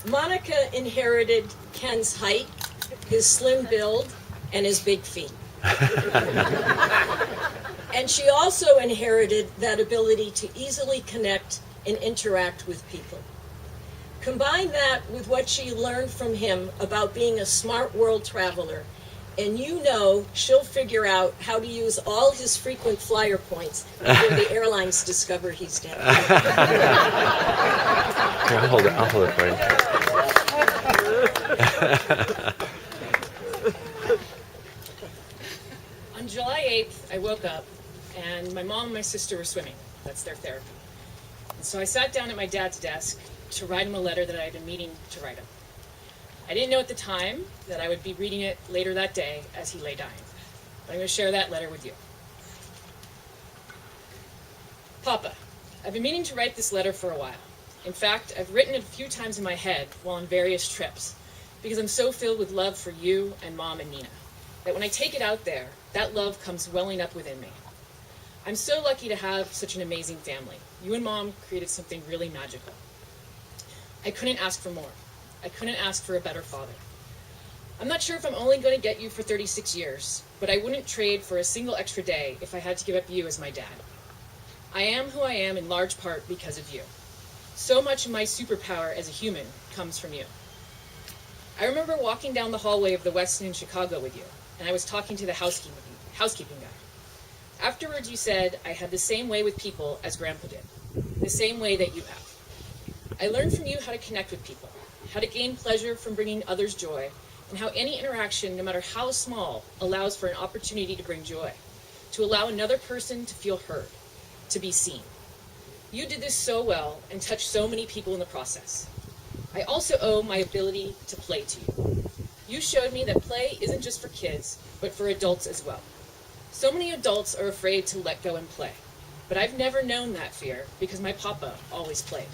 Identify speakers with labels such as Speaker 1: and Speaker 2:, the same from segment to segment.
Speaker 1: Monica inherited Ken's height, his slim build, and his big feet. And she also inherited that ability to easily connect and interact with people. Combine that with what she learned from him about being a smart world traveler, and you know she'll figure out how to use all his frequent flyer points before the airlines discover he's dead.
Speaker 2: Here, I'll hold it for you.
Speaker 3: On July 8th, I woke up, and my mom and my sister were swimming. That's their therapy. And so I sat down at my dad's desk to write him a letter that I had been meaning to write him. I didn't know at the time that I would be reading it later that day as he lay dying. But I'm going to share that letter with you. Papa, I've been meaning to write this letter for a while. In fact, I've written it a few times in my head while on various trips, because I'm so filled with love for you and Mom and Nina, that when I take it out there, that love comes welling up within me. I'm so lucky to have such an amazing family. You and Mom created something really magical. I couldn't ask for more. I couldn't ask for a better father. I'm not sure if I'm only going to get you for 36 years, but I wouldn't trade for a single extra day if I had to give up you as my dad. I am who I am in large part because of you. So much of my superpower as a human comes from you. I remember walking down the hallway of the Westin in Chicago with you, and I was talking to the housekeeping guy. Afterwards, you said I had the same way with people as Grandpa did, the same way that you have. I learned from you how to connect with people, how to gain pleasure from bringing others joy, and how any interaction, no matter how small, allows for an opportunity to bring joy, to allow another person to feel heard, to be seen. You did this so well and touched so many people in the process. I also owe my ability to play to you. You showed me that play isn't just for kids, but for adults as well. So many adults are afraid to let go and play, but I've never known that fear because my papa always played.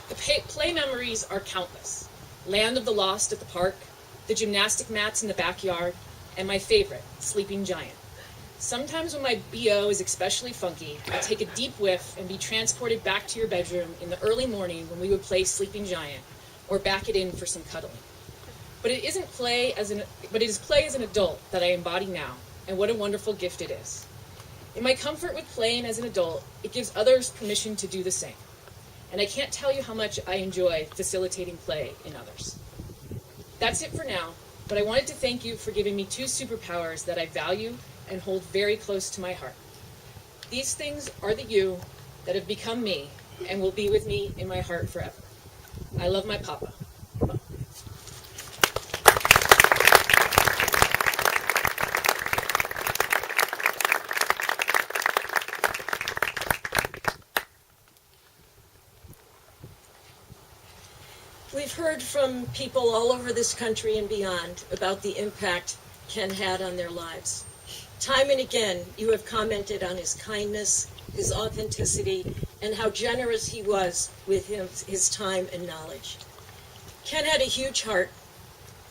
Speaker 3: The play memories are countless. Land of the Lost at the park, the gymnastic mats in the backyard, and my favorite, Sleeping Giant. Sometimes when my BO is especially funky, I take a deep whiff and be transported back to your bedroom in the early morning when we would play Sleeping Giant, or back it in for some cuddling. But it is play as an adult that I embody now, and what a wonderful gift it is. In my comfort with playing as an adult, it gives others permission to do the same. And I can't tell you how much I enjoy facilitating play in others. That's it for now, but I wanted to thank you for giving me two superpowers that I value and hold very close to my heart. These things are the you that have become me and will be with me in my heart forever. I love my papa.
Speaker 1: We've heard from people all over this country and beyond about the impact Ken had on their lives. Time and again, you have commented on his kindness, his authenticity, and how generous he was with his time and knowledge. Ken had a huge heart,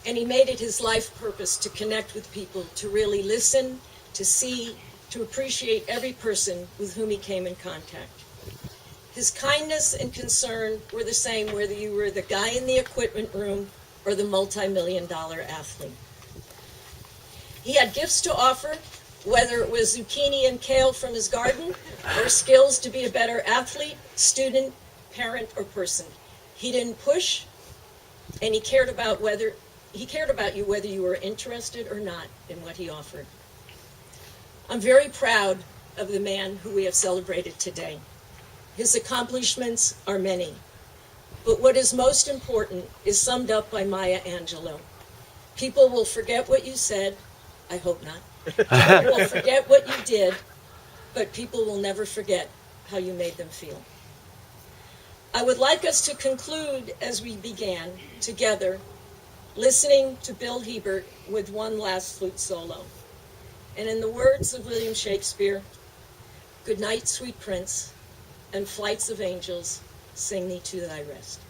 Speaker 1: and he made it his life purpose to connect with people, to really listen, to see, to appreciate every person with whom he came in contact. His kindness and concern were the same whether you were the guy in the equipment room or the multi-million-dollar athlete. He had gifts to offer, whether it was zucchini and kale from his garden or skills to be a better athlete, student, parent, or person. He didn't push, and he cared about you whether you were interested or not in what he offered. I'm very proud of the man who we have celebrated today. His accomplishments are many, but what is most important is summed up by Maya Angelou. People will forget what you said, I hope not. People will forget what you did, but people will never forget how you made them feel. I would like us to conclude as we began, together, listening to Bill Hebert with one last flute solo. And in the words of William Shakespeare, "Good night, sweet prince, and flights of angels sing thee to thy rest."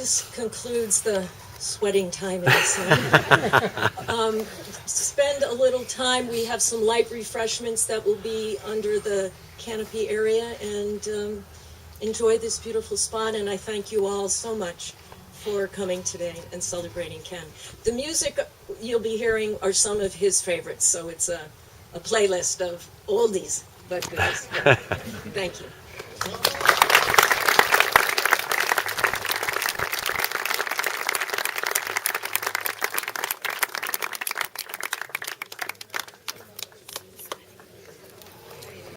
Speaker 1: this concludes the sweating time in the sun. Spend a little time. We have some light refreshments that will be under the canopy area, and enjoy this beautiful spot. And I thank you all so much for coming today and celebrating Ken. The music you'll be hearing are some of his favorites, so it's a playlist of oldies but goodies. Thank you.